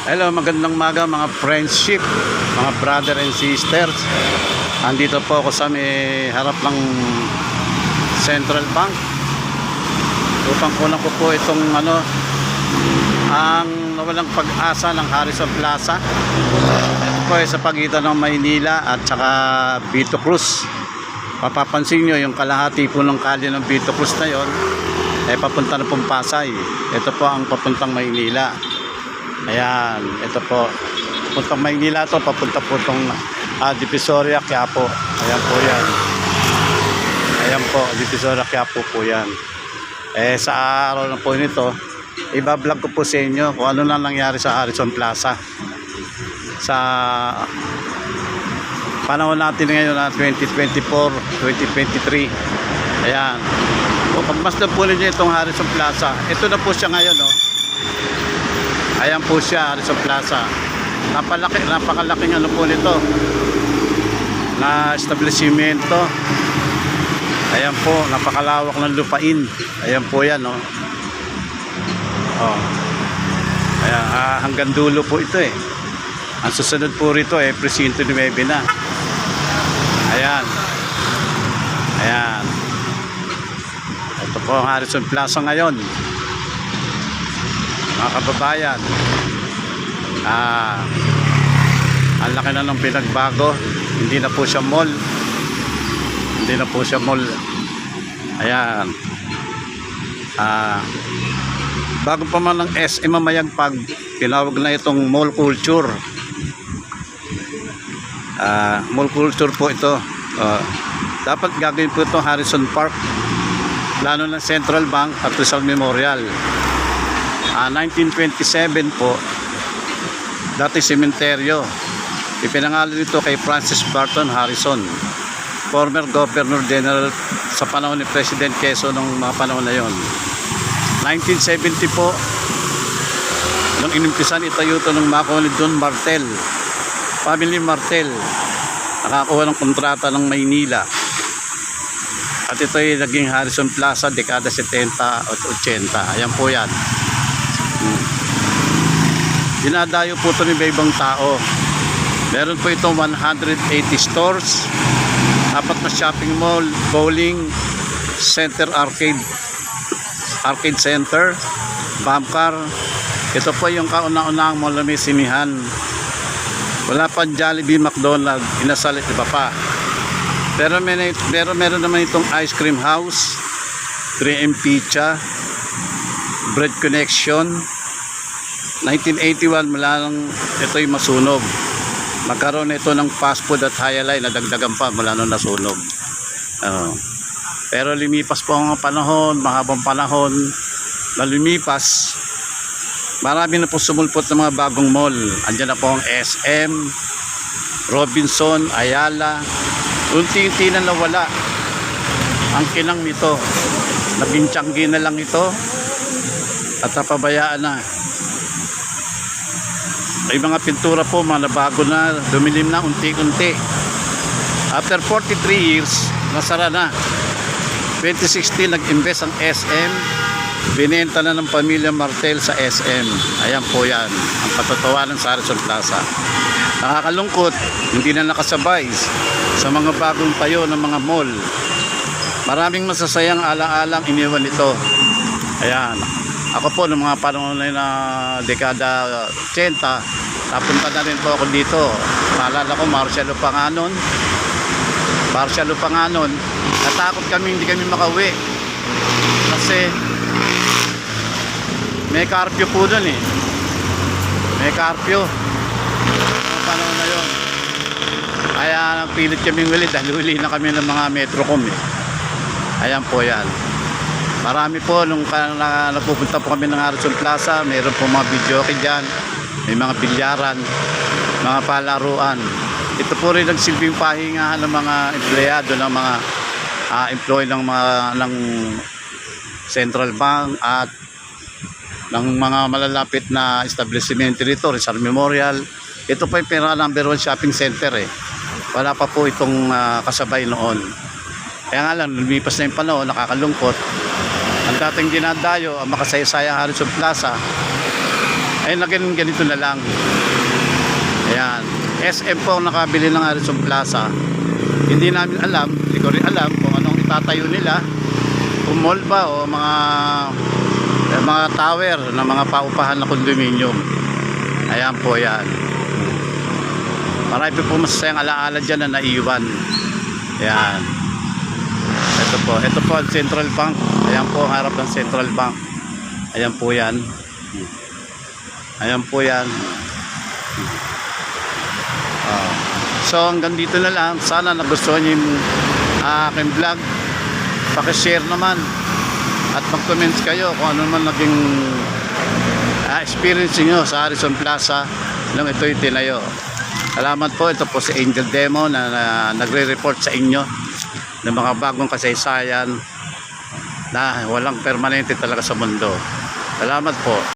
Hello, magandang maga mga friendship, mga brother and sisters. Andito po ako sa may harap ng Central Bank upang kunan ko po itong ang nawalang pag-asa ng Harrison Plaza. Ito po ay sa pagitan ng Maynila at saka Vito Cruz. Mapapansin nyo yung kalahati po ng kalye ng Vito Cruz na yon ay papunta na pong Pasay. Ito po ang papuntang Maynila. Ayan, ito po papuntang Maynila to, papunta po itong Divisoria, Quiapo. Ayan po yan. Ayan po, Divisoria, Quiapo po yan. Sa araw na po nito, ibablog ko po sa inyo kung ano na nangyari sa Harrison Plaza sa panahon natin ngayon na 2024, 2023. Ayan, kung mas na po ninyo itong Harrison Plaza, ito na po siya ngayon, no? Ayan po siya, Harrison Plaza. Napakalaking po nito na establishmento. Ayan po, napakalawak ng lupain. Ayan po yan, no? Ayan, hanggang dulo po ito eh. Ang susunod po rito Presinto 9 na. Ayan. Ayan. Ito po ang Harrison Plaza ngayon, mga kababayan. Ang laki na ng pinagbago. Hindi na po siya mall. Hindi na po siya mall. Ayan. Bago pa man ng SM Mamayagpag, tinawag na itong mall culture. Mall culture po ito. Dapat gagawin po itong Harrison Park, plano ng Central Bank at Rizal Memorial. 1927 po, dati sementeryo. Ipinangalan ito kay Francis Barton Harrison, former Governor General sa panahon ni President Quezon nung mga panahon na yon. 1970 po, nung inimpisan itayo ito ng Mako ni Don Martel, Family Martel, nakakuha ng kontrata ng Maynila. At ito ay naging Harrison Plaza dekada 70 at 80. Ayan po yan. Dinadayo po ito ng ibang tao. Meron po itong 180 stores, 4 na shopping mall, bowling center, arcade center, bumper. Ito po yung kauna-unang mall na may sinihan. Wala pang Jollibee, McDonald's, inasalit iba pa. Pero meron naman itong ice cream house, 3M Pizza, Bread Connection. 1981 mula nang ito'y masunog. Magkaroon ito ng fast food at highlight na dagdagan pa mula nung nasunog. Pero lumipas po ang panahon, mahabang panahon na lumipas, marami na po sumulpot ng mga bagong mall. Andiyan na po ang SM, Robinson, Ayala. Unti-unti na nawala ang kinang nito. Nabintsanggi na lang ito at napabayaan na. May mga pintura po, mga nabago na, dumilim na unti-unti. After 43 years, nasara na. 2016, nag-invest ang SM. Binenta na ng pamilya Martel sa SM. Ayan po yan, ang patotowanan sa Harrison Plaza. Nakakalungkot, hindi na nakasabay sa mga bagong tayo ng mga mall. Maraming masasayang alalang iniwan ito. Ayan. Ako po noong mga panahon na dekada 80, napunta na rin po ako dito. Naalala ko, Marcial Lupanganon. Natakot kami, hindi kami makauwi. Kasi may curfew po doon eh. May curfew. Noong panahon na yun. Kaya pilit kaming uli dahil uli na kami ng mga Metrocom eh. Ayan po yan. Marami po nung nagpupunta po kami ng Harrison Plaza, mayroon po mga videoke dyan, may mga bilyaran, mga palaruan. Ito po rin nagsilbing pahingahan ng mga empleyado, ng mga employee ng Central Bank at ng mga malalapit na establishment rito, Rizal Memorial. Ito po yung number 1 shopping center eh. Wala pa po itong kasabay noon. Kaya nga lang, lumipas na yung panahon, nakakalungkot. Ang dating dinadayo, ang makasaysayang Harrison Plaza, ay naging ganito na lang. Ayan, SM po ang nakabili ng Harrison Plaza. Hindi namin alam, hindi ko rin alam kung anong itatayo nila, kung mall ba o mga tower na mga paupahan na condominium. Ayan po yan. Marami po masasayang alaala dyan na naiwan. Ayan. Ito po ang Central Bank. Ayan po ang harap ng Central Bank. Ayan po yan. Ayan po yan. So hanggang dito na lang. Sana nagustuhan niyo yung aking vlog. Pakishare naman. At mag-comments kayo kung ano man naging experience niyo sa Harrison Plaza nung ito'y tinayo. Salamat po. Ito po si Angel Demo na nagre-report sa inyo ng mga bagong kasaysayan na walang permanente talaga sa mundo. Salamat po.